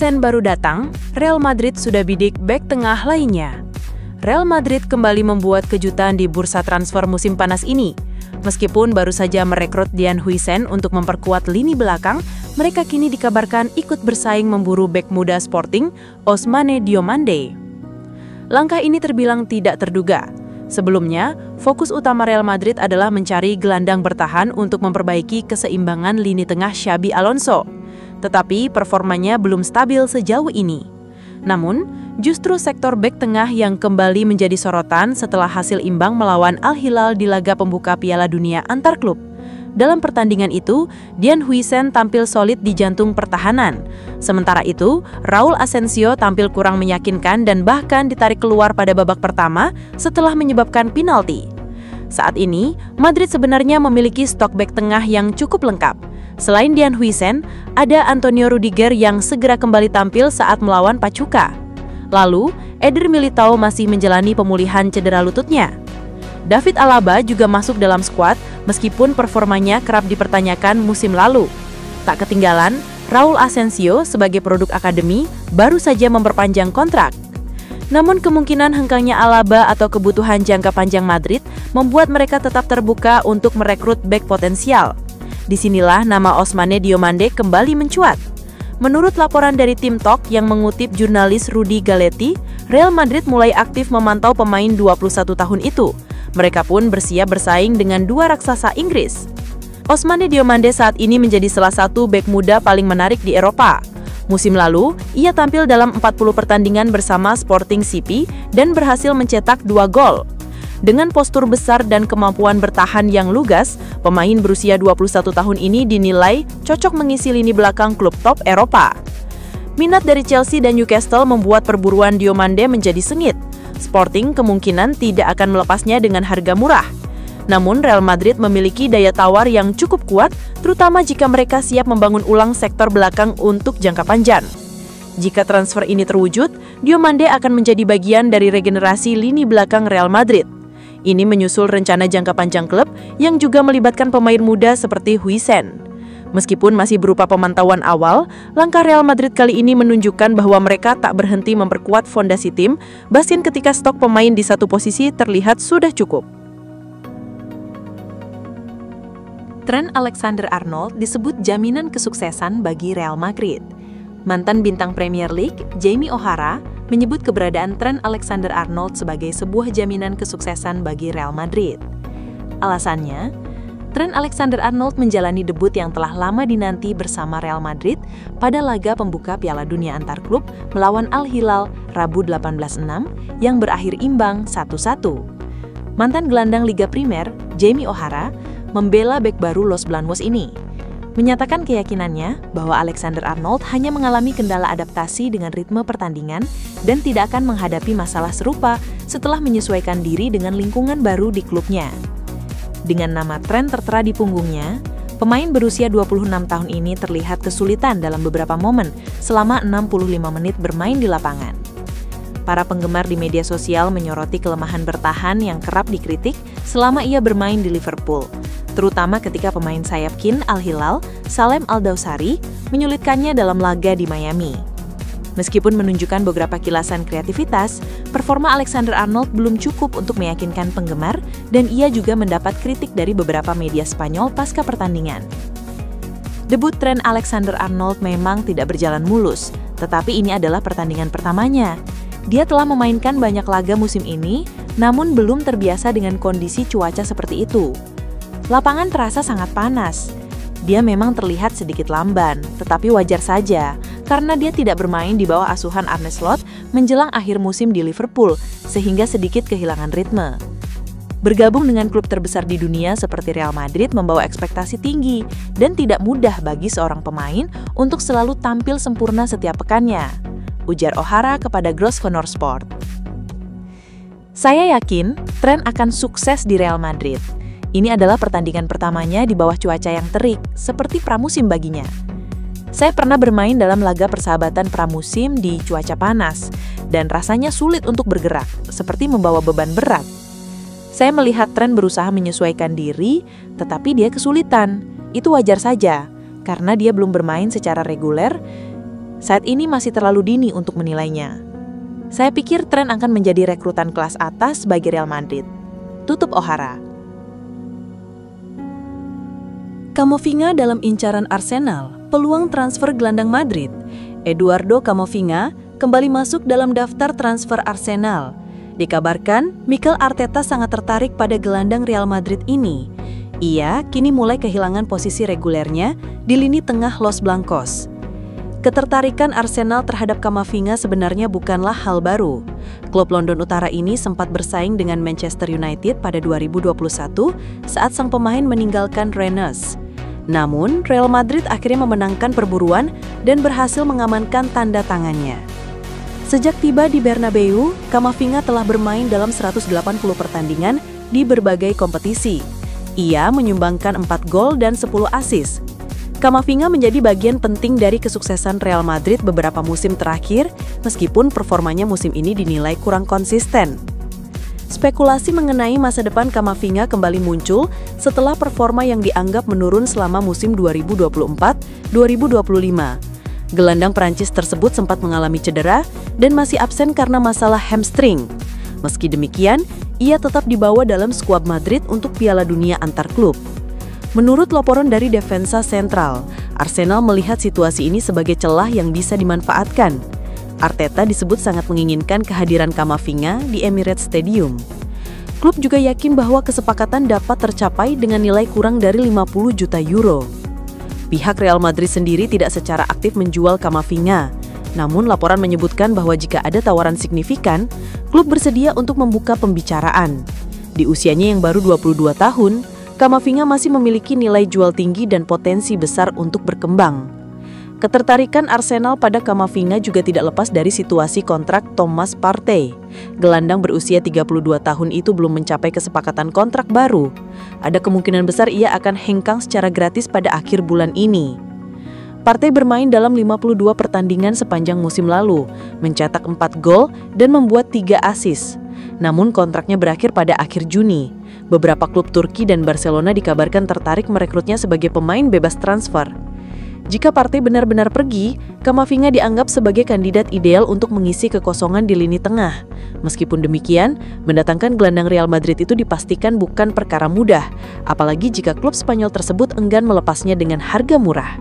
Huijsen baru datang, Real Madrid sudah bidik bek tengah lainnya. Real Madrid kembali membuat kejutan di bursa transfer musim panas ini. Meskipun baru saja merekrut Dean Huijsen untuk memperkuat lini belakang, mereka kini dikabarkan ikut bersaing memburu bek muda Sporting, Ousmane Diomande. Langkah ini terbilang tidak terduga. Sebelumnya, fokus utama Real Madrid adalah mencari gelandang bertahan untuk memperbaiki keseimbangan lini tengah Xabi Alonso. Tetapi performanya belum stabil sejauh ini. Namun, justru sektor bek tengah yang kembali menjadi sorotan setelah hasil imbang melawan Al Hilal di laga pembuka Piala Dunia antar klub. Dalam pertandingan itu, Dean Huijsen tampil solid di jantung pertahanan. Sementara itu, Raul Asensio tampil kurang meyakinkan dan bahkan ditarik keluar pada babak pertama setelah menyebabkan penalti. Saat ini, Madrid sebenarnya memiliki stok bek tengah yang cukup lengkap. Selain Dean Huijsen, ada Antonio Rudiger yang segera kembali tampil saat melawan Pachuca. Lalu, Eder Militao masih menjalani pemulihan cedera lututnya. David Alaba juga masuk dalam skuad meskipun performanya kerap dipertanyakan musim lalu. Tak ketinggalan, Raul Asensio sebagai produk akademi baru saja memperpanjang kontrak. Namun kemungkinan hengkangnya Alaba atau kebutuhan jangka panjang Madrid membuat mereka tetap terbuka untuk merekrut bek potensial. Disinilah nama Ousmane Diomande kembali mencuat. Menurut laporan dari Tim Talk yang mengutip jurnalis Rudy Galetti, Real Madrid mulai aktif memantau pemain 21 tahun itu. Mereka pun bersiap bersaing dengan dua raksasa Inggris. Ousmane Diomande saat ini menjadi salah satu bek muda paling menarik di Eropa. Musim lalu, ia tampil dalam 40 pertandingan bersama Sporting CP dan berhasil mencetak 2 gol. Dengan postur besar dan kemampuan bertahan yang lugas, pemain berusia 21 tahun ini dinilai cocok mengisi lini belakang klub top Eropa. Minat dari Chelsea dan Newcastle membuat perburuan Diomande menjadi sengit. Sporting kemungkinan tidak akan melepasnya dengan harga murah. Namun Real Madrid memiliki daya tawar yang cukup kuat, terutama jika mereka siap membangun ulang sektor belakang untuk jangka panjang. Jika transfer ini terwujud, Diomande akan menjadi bagian dari regenerasi lini belakang Real Madrid. Ini menyusul rencana jangka panjang klub yang juga melibatkan pemain muda seperti Huijsen. Meskipun masih berupa pemantauan awal, langkah Real Madrid kali ini menunjukkan bahwa mereka tak berhenti memperkuat fondasi tim, bahkan ketika stok pemain di satu posisi terlihat sudah cukup. Trent Alexander-Arnold disebut jaminan kesuksesan bagi Real Madrid. Mantan bintang Premier League, Jamie O'Hara, menyebut keberadaan Trent Alexander-Arnold sebagai sebuah jaminan kesuksesan bagi Real Madrid. Alasannya, Trent Alexander-Arnold menjalani debut yang telah lama dinanti bersama Real Madrid pada laga pembuka Piala Dunia antar klub melawan Al Hilal Rabu 18/6 yang berakhir imbang 1-1. Mantan gelandang Liga Primer, Jamie O'Hara, membela bek baru Los Blancos ini. Menyatakan keyakinannya bahwa Alexander-Arnold hanya mengalami kendala adaptasi dengan ritme pertandingan dan tidak akan menghadapi masalah serupa setelah menyesuaikan diri dengan lingkungan baru di klubnya. Dengan nama Trent tertera di punggungnya, pemain berusia 26 tahun ini terlihat kesulitan dalam beberapa momen selama 65 menit bermain di lapangan. Para penggemar di media sosial menyoroti kelemahan bertahan yang kerap dikritik selama ia bermain di Liverpool, terutama ketika pemain sayap Al Hilal, Salem Al-Dawsari, menyulitkannya dalam laga di Miami. Meskipun menunjukkan beberapa kilasan kreativitas, performa Alexander-Arnold belum cukup untuk meyakinkan penggemar dan ia juga mendapat kritik dari beberapa media Spanyol pasca pertandingan. Debut Trent Alexander-Arnold memang tidak berjalan mulus, tetapi ini adalah pertandingan pertamanya. Dia telah memainkan banyak laga musim ini, namun belum terbiasa dengan kondisi cuaca seperti itu. Lapangan terasa sangat panas. Dia memang terlihat sedikit lamban, tetapi wajar saja karena dia tidak bermain di bawah asuhan Arne Slot menjelang akhir musim di Liverpool, sehingga sedikit kehilangan ritme. Bergabung dengan klub terbesar di dunia seperti Real Madrid membawa ekspektasi tinggi dan tidak mudah bagi seorang pemain untuk selalu tampil sempurna setiap pekannya, ujar O'Hara kepada Grosvenor Sport. Saya yakin Trent akan sukses di Real Madrid. Ini adalah pertandingan pertamanya di bawah cuaca yang terik, seperti pramusim baginya. Saya pernah bermain dalam laga persahabatan pramusim di cuaca panas, dan rasanya sulit untuk bergerak, seperti membawa beban berat. Saya melihat Trent berusaha menyesuaikan diri, tetapi dia kesulitan. Itu wajar saja, karena dia belum bermain secara reguler Saat ini masih terlalu dini untuk menilainya. Saya pikir tren akan menjadi rekrutan kelas atas bagi Real Madrid. Tutup O'Hara. Camavinga dalam incaran Arsenal, peluang transfer gelandang Madrid. Eduardo Camavinga kembali masuk dalam daftar transfer Arsenal. Dikabarkan, Mikel Arteta sangat tertarik pada gelandang Real Madrid ini. Ia kini mulai kehilangan posisi regulernya di lini tengah Los Blancos. Ketertarikan Arsenal terhadap Camavinga sebenarnya bukanlah hal baru. Klub London Utara ini sempat bersaing dengan Manchester United pada 2021 saat sang pemain meninggalkan Rennes. Namun, Real Madrid akhirnya memenangkan perburuan dan berhasil mengamankan tanda tangannya. Sejak tiba di Bernabeu, Camavinga telah bermain dalam 180 pertandingan di berbagai kompetisi. Ia menyumbangkan 4 gol dan 10 assist. Camavinga menjadi bagian penting dari kesuksesan Real Madrid beberapa musim terakhir, meskipun performanya musim ini dinilai kurang konsisten. Spekulasi mengenai masa depan Camavinga kembali muncul setelah performa yang dianggap menurun selama musim 2024-2025. Gelandang Prancis tersebut sempat mengalami cedera dan masih absen karena masalah hamstring. Meski demikian, ia tetap dibawa dalam skuad Madrid untuk Piala Dunia antar klub. Menurut laporan dari Defensa Central, Arsenal melihat situasi ini sebagai celah yang bisa dimanfaatkan. Arteta disebut sangat menginginkan kehadiran Camavinga di Emirates Stadium. Klub juga yakin bahwa kesepakatan dapat tercapai dengan nilai kurang dari 50 juta euro. Pihak Real Madrid sendiri tidak secara aktif menjual Camavinga. Namun laporan menyebutkan bahwa jika ada tawaran signifikan, klub bersedia untuk membuka pembicaraan. Di usianya yang baru 22 tahun, Camavinga masih memiliki nilai jual tinggi dan potensi besar untuk berkembang. Ketertarikan Arsenal pada Camavinga juga tidak lepas dari situasi kontrak Thomas Partey. Gelandang berusia 32 tahun itu belum mencapai kesepakatan kontrak baru. Ada kemungkinan besar ia akan hengkang secara gratis pada akhir bulan ini. Partey bermain dalam 52 pertandingan sepanjang musim lalu, mencetak 4 gol dan membuat 3 assist. Namun kontraknya berakhir pada akhir Juni. Beberapa klub Turki dan Barcelona dikabarkan tertarik merekrutnya sebagai pemain bebas transfer. Jika Partey benar-benar pergi, Camavinga dianggap sebagai kandidat ideal untuk mengisi kekosongan di lini tengah. Meskipun demikian, mendatangkan gelandang Real Madrid itu dipastikan bukan perkara mudah, apalagi jika klub Spanyol tersebut enggan melepasnya dengan harga murah.